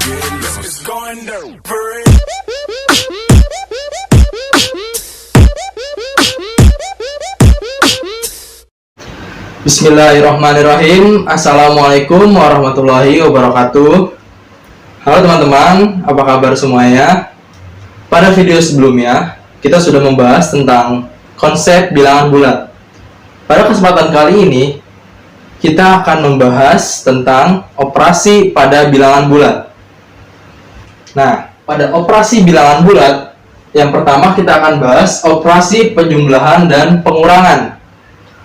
It's going down. Bismillahirrahmanirrahim. Assalamualaikum warahmatullahi wabarakatuh. Halo teman-teman, apa kabar semuanya? Pada video sebelumnya, kita sudah membahas tentang konsep bilangan bulat. Pada kesempatan kali ini, kita akan membahas tentang operasi pada bilangan bulat. Nah, pada operasi bilangan bulat, yang pertama kita akan bahas operasi penjumlahan dan pengurangan.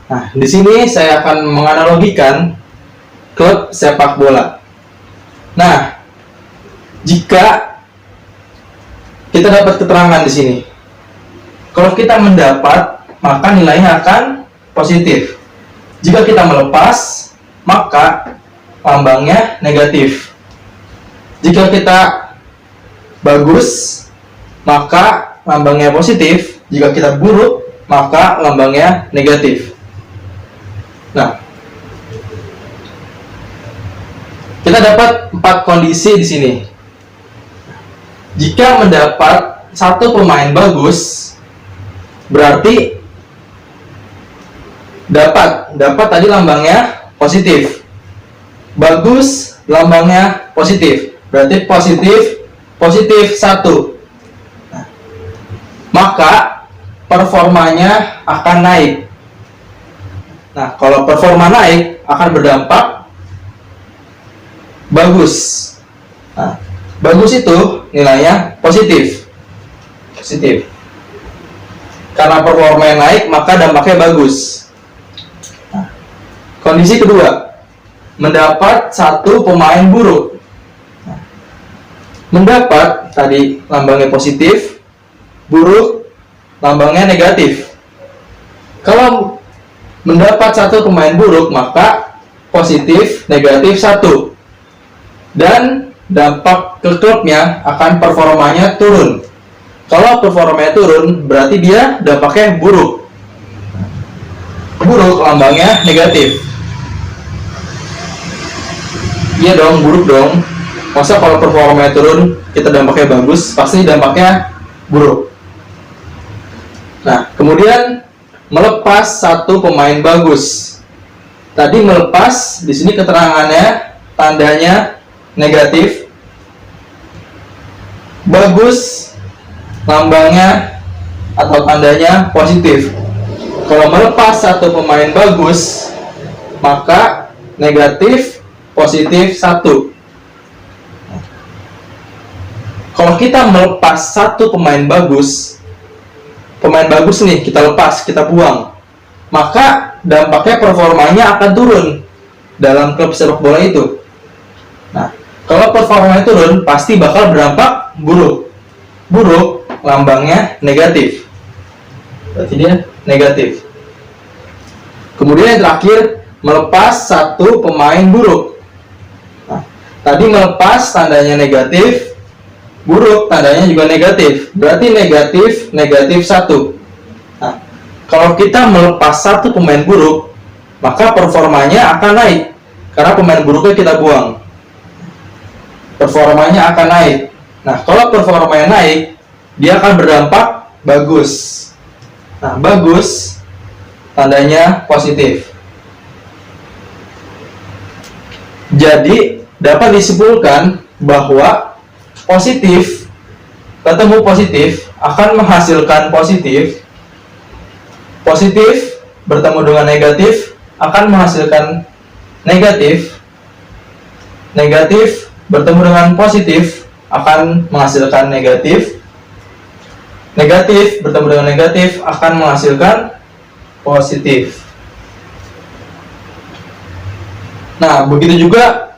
Nah, di sini saya akan menganalogikan klub sepak bola. Nah, jika kita dapat keterangan di sini, kalau kita mendapat, maka nilainya akan positif. Jika kita melepas, maka lambangnya negatif. Jika kita bagus, maka lambangnya positif. Jika kita buruk, maka lambangnya negatif. Nah, kita dapat 4 kondisi di sini. Jika mendapat satu pemain bagus, berarti dapat tadi lambangnya positif. Bagus, lambangnya positif. Berarti positif 1. Nah, maka performanya akan naik. Nah, kalau performa naik akan berdampak bagus. Nah, bagus itu nilainya positif. Karena performa yang naik, maka dampaknya bagus. Nah, kondisi kedua, mendapat satu pemain buruk. Nah, mendapat tadi lambangnya positif, buruk lambangnya negatif. Kalau mendapat satu pemain buruk, maka positif negatif 1. Dan dampak ke klubnya akan performanya turun. Kalau performanya turun, berarti dia dampaknya buruk. Buruk lambangnya negatif. Iya dong, buruk dong. Masa kalau performanya turun, kita dampaknya bagus, pasti dampaknya buruk. Nah, kemudian melepas satu pemain bagus. Tadi melepas, di sini keterangannya tandanya negatif. Bagus lambangnya atau tandanya positif. Kalau melepas satu pemain bagus, maka negatif positif 1. Kalau kita melepas satu pemain bagus nih, kita lepas, kita buang, maka dampaknya performanya akan turun dalam klub sepak bola itu. Nah, kalau performanya turun, pasti bakal berdampak buruk. Buruk, lambangnya negatif. Berarti dia negatif. Kemudian yang terakhir, melepas satu pemain buruk. Nah, tadi melepas tandanya negatif, buruk tandanya juga negatif, berarti negatif 1. Nah, kalau kita melepas satu pemain buruk, maka performanya akan naik karena pemain buruknya kita buang. Performanya akan naik. Nah, kalau performanya naik, dia akan berdampak bagus. Nah, bagus tandanya positif. Jadi dapat disimpulkan bahwa positif ketemu positif akan menghasilkan positif. Positif bertemu dengan negatif akan menghasilkan negatif. Negatif bertemu dengan positif akan menghasilkan negatif. Negatif bertemu dengan negatif akan menghasilkan positif. Nah, begitu juga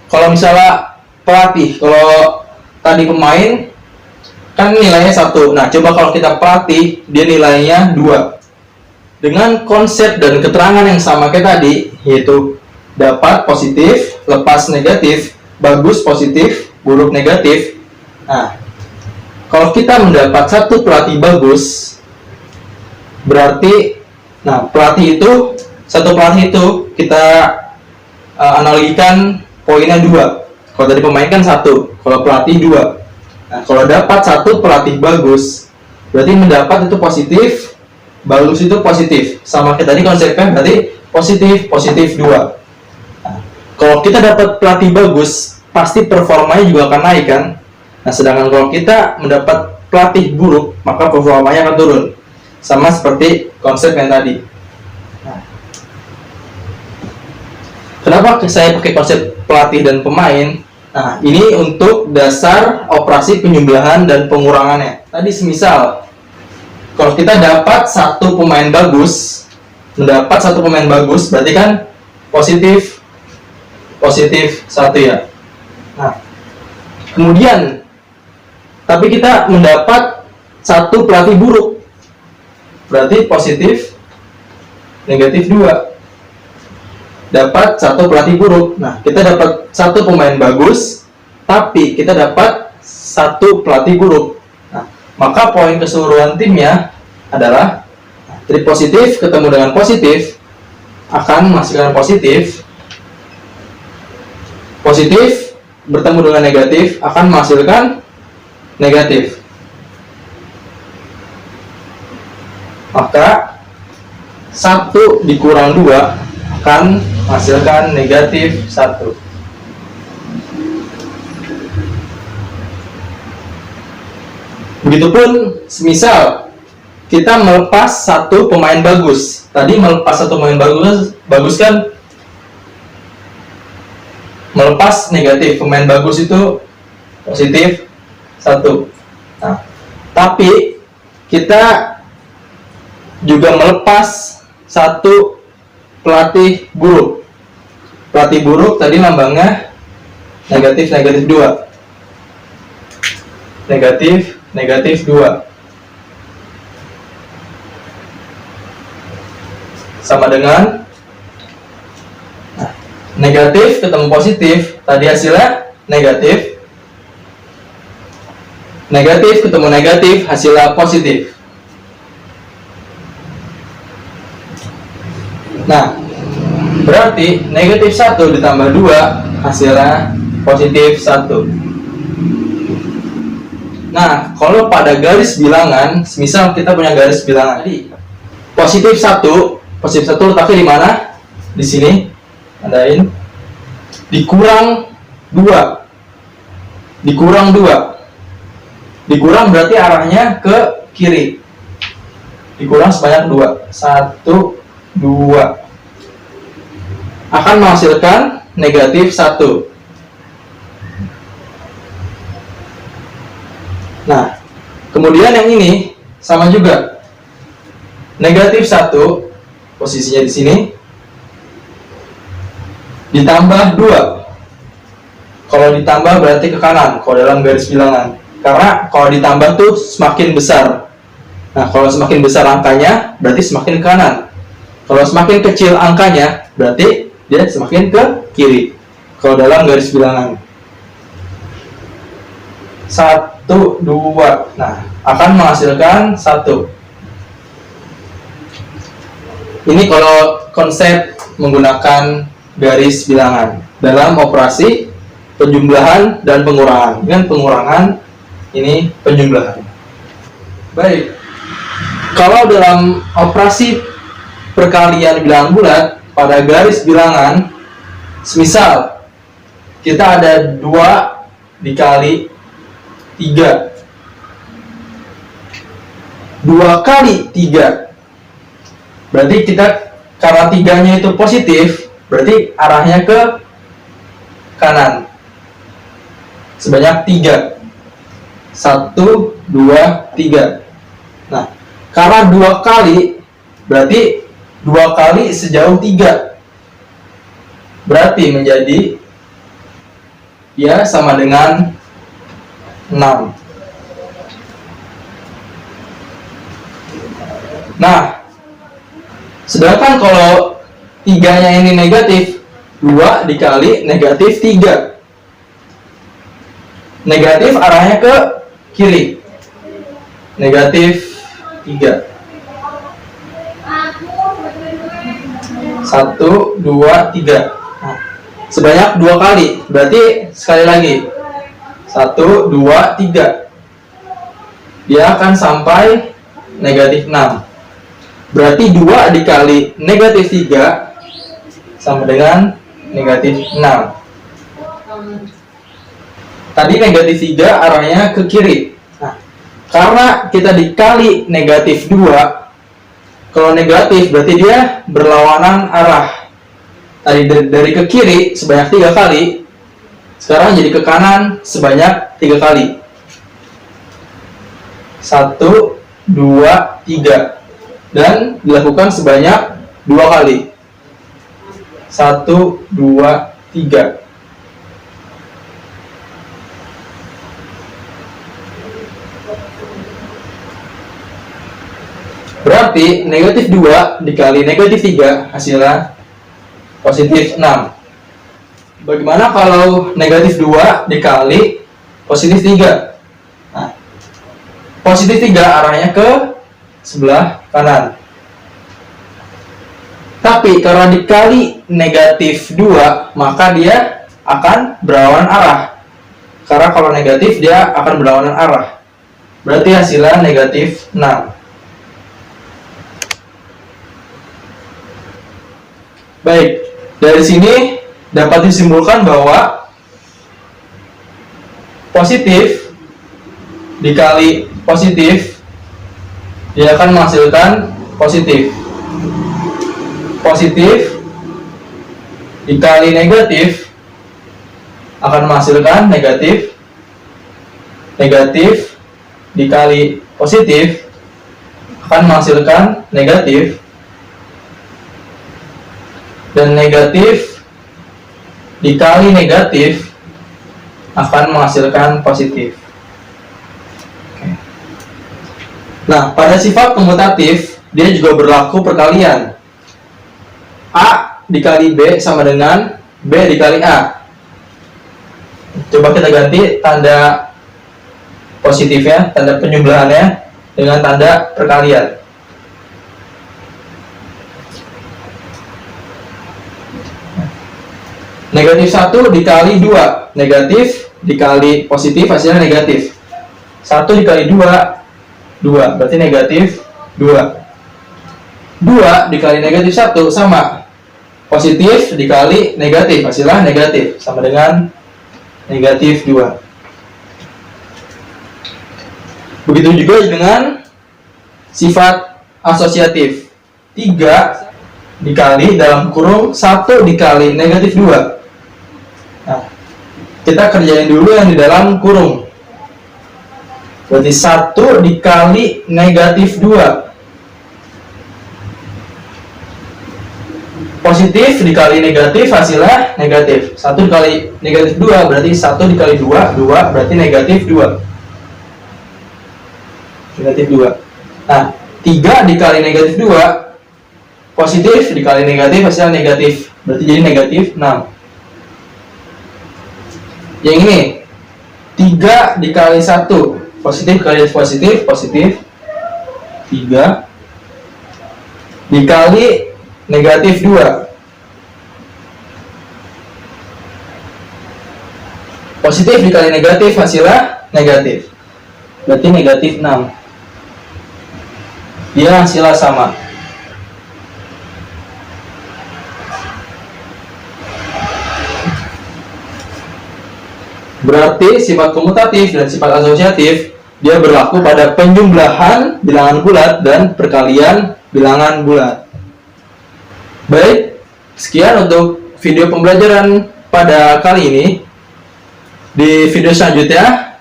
kalau misalnya pelatih. Kalau tadi pemain kan nilainya 1. Nah, coba kalau kita pelatih, dia nilainya 2. Dengan konsep dan keterangan yang sama kayak tadi, yaitu dapat positif, lepas negatif, bagus positif, buruk negatif. Nah, kalau kita mendapat satu pelatih bagus, berarti satu pelatih itu kita analogikan poinnya 2. Kalau tadi pemain kan 1, kalau pelatih 2. Nah, kalau dapat 1 pelatih bagus, berarti mendapat itu positif, bagus itu positif. Sama kayak tadi konsepnya berarti positif, positif 2. Nah, kalau kita dapat pelatih bagus, pasti performanya juga akan naik kan? Nah, sedangkan kalau kita mendapat pelatih buruk, maka performanya akan turun. Sama seperti konsep yang tadi. Nah, kenapa saya pakai konsep pelatih dan pemain? Nah, ini untuk dasar operasi penjumlahan dan pengurangannya. Tadi semisal, kalau kita dapat 1 pemain bagus, mendapat 1 pemain bagus, berarti kan positif 1 ya. Nah, kemudian, tapi kita mendapat 1 pelatih buruk, berarti positif negatif 2. Dapat 1 pelatih buruk. Nah, kita dapat 1 pemain bagus, tapi kita dapat 1 pelatih buruk. Nah, maka poin keseluruhan timnya adalah dari positif ketemu dengan positif akan menghasilkan positif. Positif bertemu dengan negatif akan menghasilkan negatif. Maka 1 dikurang 2 akan menghasilkan negatif 1. Begitupun semisal kita melepas 1 pemain bagus. Tadi melepas 1 pemain bagus kan melepas negatif. Pemain bagus itu positif 1. Nah, tapi kita juga melepas 1 pelatih buruk. Pelatih buruk tadi lambangnya negatif 2. Negatif 2. Sama dengan negatif ketemu positif, tadi hasilnya negatif. Negatif ketemu negatif, hasilnya positif. Nah, berarti negatif 1 ditambah 2 hasilnya positif 1. Nah, kalau pada garis bilangan, misal kita punya garis bilangan tadi positif 1 letaknya di mana? Di sini. Tandain. Dikurang 2. Dikurang berarti arahnya ke kiri. Dikurang sebanyak 2. 1 2 akan menghasilkan negatif 1. Nah, kemudian yang ini sama juga. Negatif 1 posisinya di sini ditambah 2. Kalau ditambah berarti ke kanan kalau dalam garis bilangan. Karena kalau ditambah tuh semakin besar. Nah, kalau semakin besar angkanya berarti semakin ke kanan. Kalau semakin kecil angkanya, berarti dia semakin ke kiri. Kalau dalam garis bilangan 1 2, nah akan menghasilkan 1. Ini kalau konsep menggunakan garis bilangan dalam operasi penjumlahan dan pengurangan. Ini kan pengurangan, ini penjumlahan. Baik, kalau dalam operasi perkalian bilangan bulat pada garis bilangan, semisal kita ada 2 dikali 3, 2 kali 3, berarti kita karena 3-nya itu positif, berarti arahnya ke kanan sebanyak 3. 1 2 3. Nah, karena 2 kali berarti 2 kali sejauh 3, berarti menjadi ya sama dengan 6. Nah, sedangkan kalau 3-nya ini negatif, 2 dikali negatif 3. Negatif arahnya ke kiri. Negatif 3. 1 2 3. Nah, sebanyak 2 kali. Berarti sekali lagi 1, 2, 3. Dia akan sampai negatif 6. Berarti 2 dikali negatif 3 sama dengan negatif 6. Tadi negatif 3 arahnya ke kiri. Nah, karena kita dikali negatif 2, kalau negatif berarti dia berlawanan arah. Tadi dari ke kiri sebanyak 3 kali, sekarang jadi ke kanan sebanyak 3 kali. 1, 2, 3. Dan dilakukan sebanyak 2 kali. 1, 2, 3. Berarti negatif 2 dikali negatif 3 hasilnya positif 6. Bagaimana kalau negatif 2 dikali positif 3? Nah, positif 3 arahnya ke sebelah kanan. Tapi karena dikali negatif 2, maka dia akan berlawanan arah. Karena kalau negatif dia akan berlawanan arah. Berarti hasilnya negatif 6. Baik, dari sini dapat disimpulkan bahwa positif dikali positif dia akan menghasilkan positif. Positif dikali negatif akan menghasilkan negatif. Negatif dikali positif akan menghasilkan negatif. Dan negatif dikali negatif akan menghasilkan positif. Nah, pada sifat komutatif, dia juga berlaku perkalian. A dikali B sama dengan B dikali A. Coba kita ganti tanda positifnya, tanda penjumlahannya dengan tanda perkalian. Negatif 1 dikali 2. Negatif dikali positif hasilnya negatif. 1 dikali 2, 2, berarti negatif 2. 2 dikali negatif 1 sama positif dikali negatif, hasilnya negatif, sama dengan negatif 2. Begitu juga dengan sifat asosiatif. 3 dikali dalam kurung 1 dikali negatif 2. Nah, kita kerjain dulu yang di dalam kurung. Berarti 1 dikali negatif 2. Positif dikali negatif hasilnya negatif. 1 dikali negatif 2 berarti 1 dikali 2, 2 berarti negatif 2. Negatif 2. Nah, 3 dikali negatif 2. Positif dikali negatif hasilnya negatif. Berarti jadi negatif 6. Yang ini 3 dikali 1. Positif kali positif, positif 3 dikali negatif 2. Positif dikali negatif hasilnya negatif. Berarti negatif 6. Dia hasilnya sama. Berarti sifat komutatif dan sifat asosiatif dia berlaku pada penjumlahan bilangan bulat dan perkalian bilangan bulat. Baik, sekian untuk video pembelajaran pada kali ini. Di video selanjutnya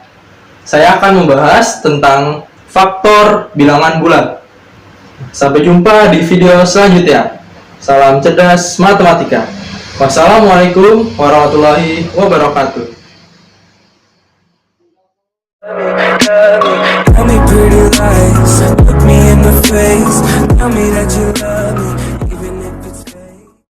saya akan membahas tentang faktor bilangan bulat. Sampai jumpa di video selanjutnya. Salam cerdas matematika. Wassalamualaikum warahmatullahi wabarakatuh. Tell me pretty lies, look me in the face, tell me that you love